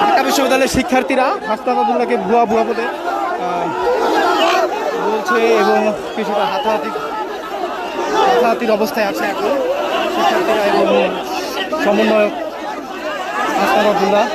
ঢাকা বিশ্ববিদ্যালয়ের শিক্ষার্থীরা হাসনাত আব্দুল্লাহকে ভুয়া ভুয়া বলে বলছে এবং কিছুটা হাতাহাতির অবস্থায় আছে এখন শিক্ষার্থীরা এবং সমন্বয়ক হাসনাত আব্দুল্লাহ।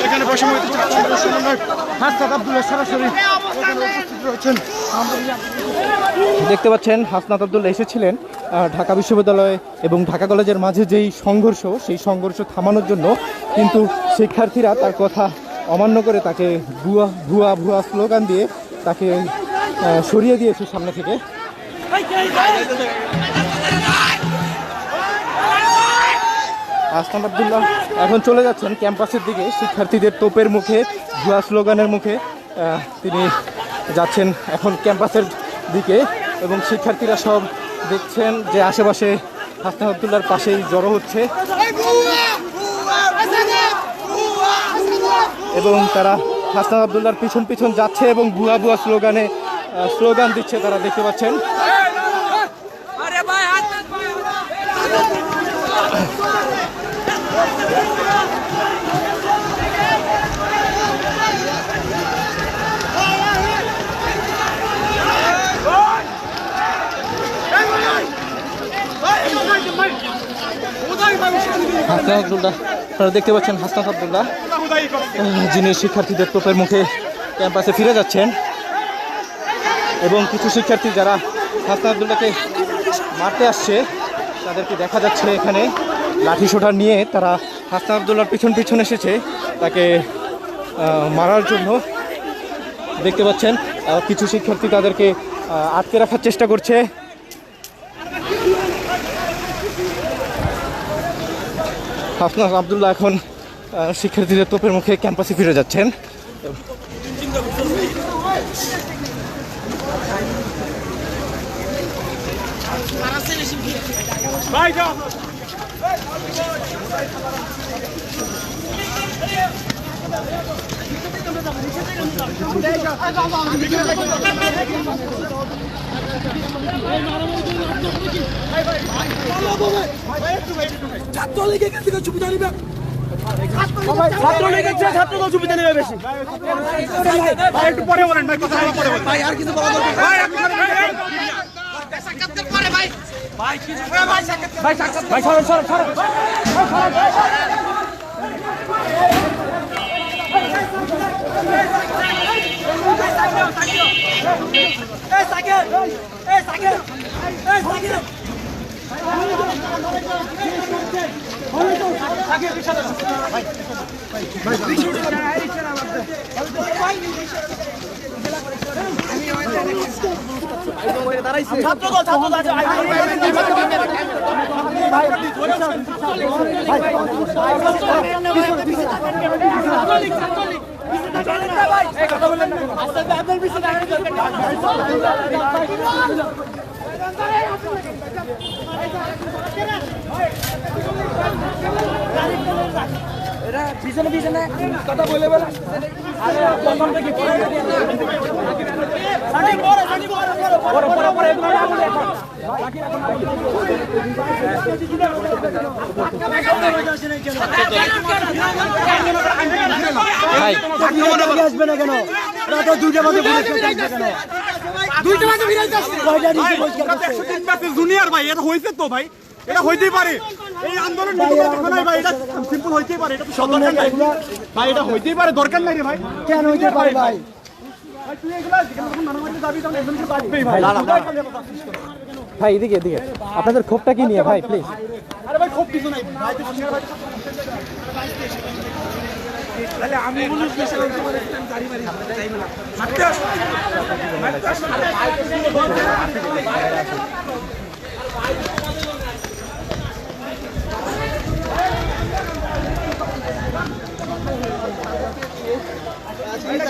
এখানে বসময়িত হাসনাত আব্দুল্লাহ সরাসরি রয়েছেন। দেখতে পাচ্ছেন হাসনাত আব্দুল্লাহ এসেছিলেন ঢাকা বিশ্ববিদ্যালয় এবং ঢাকা কলেজের মাঝে যেই সংঘর্ষ সেই সংঘর্ষ থামানোর জন্য, কিন্তু শিক্ষার্থীরা তার কথা অমান্য করে তাকে ভুয়া ভুয়া ভুয়া স্লোগান দিয়ে তাকে সরিয়ে দিয়েছে সামনে থেকে। হাসনাত আব্দুল্লাহ এখন চলে যাচ্ছেন ক্যাম্পাসের দিকে, শিক্ষার্থীদের তোপের মুখে ভুয়া স্লোগানের মুখে তিনি যাচ্ছেন এখন ক্যাম্পাসের দিকে এবং শিক্ষার্থীরা সব দেখছেন যে আশেপাশে হাসনাত আব্দুল্লাহর পাশেই জড়ো হচ্ছে এবং তারা হাসনাত আব্দুল্লাহর পিছন পিছন যাচ্ছে এবং ভুয়া ভুয়া স্লোগান দিচ্ছে তারা, দেখতে পাচ্ছেন। হাসনাত আব্দুল্লাহ, আপনারা দেখতে পাচ্ছেন হাসনাত আব্দুল্লাহ যিনি শিক্ষার্থীদের তোপের মুখে ক্যাম্পাসে ফিরে যাচ্ছেন এবং কিছু শিক্ষার্থী যারা হাসনাত আব্দুল্লাহকে মারতে আসছে তাদেরকে দেখা যাচ্ছে এখানে লাঠি সোঁটা নিয়ে তারা হাসনাত আব্দুল্লাহর পিছন পিছন এসেছে তাকে মারার জন্য। দেখতে পাচ্ছেন কিছু শিক্ষার্থী তাদেরকে আটকে রাখার চেষ্টা করছে। হাসনাত আব্দুল্লাহ এখন শিক্ষার্থীদের তোপের মুখে ক্যাম্পাসে ফিরে যাচ্ছেন। ছাত্রলীগের কাছ থেকে সুবিধা নিবে, ছাত্রলীগের চেয়ে ছাত্রদল সুবিধা নেবে বেশি। একটু পরে বলেন ভাই, কথা পরে বলেন ভাই, আর কিছু বলা দরকার ভাই। ভাই সরেন সরেন সরেন পিছনে পিছনে কথা বলে বলে প্রথম থেকে ভাই আসবে না কেন রাতে 2টা বাজে পুলিশ আসবে কেন 2টা বাজে ফিরে যাচ্ছে কয়টা দিকে বলছে জুনিয়র ভাই এটা হইছে তো ভাই এটা হইতেই পারে এই আন্দোলন নাই ভাই এটা সিম্পল হইতেই পারে এটা তো সব দরকার নাই ভাই এটা হইতেই পারে দরকার নাই রে ভাই কেন হইতে পারে ভাই ভাই তুই এগুলা যখন মারামারি যাবি তখন একজনকে বাঁচবেই ভাই ভাই এদিকে এদিকে আপনাদের ক্ষোভটা কি নিয়ে ভাই প্লিজ আরে ভাই খুব কিছু নাই ভাই তো জুনিয়র ভাই তাহলে আমি পুলিশ স্টেশন তোমার স্ট্যান্ড গাড়ি মারি যাইবে না মারতে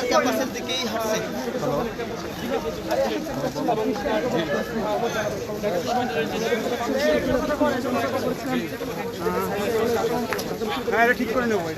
ক্যাম্পাসের দিকেই হাঁটছে হ্যাঁ এটা ঠিক করে নেবো ভাই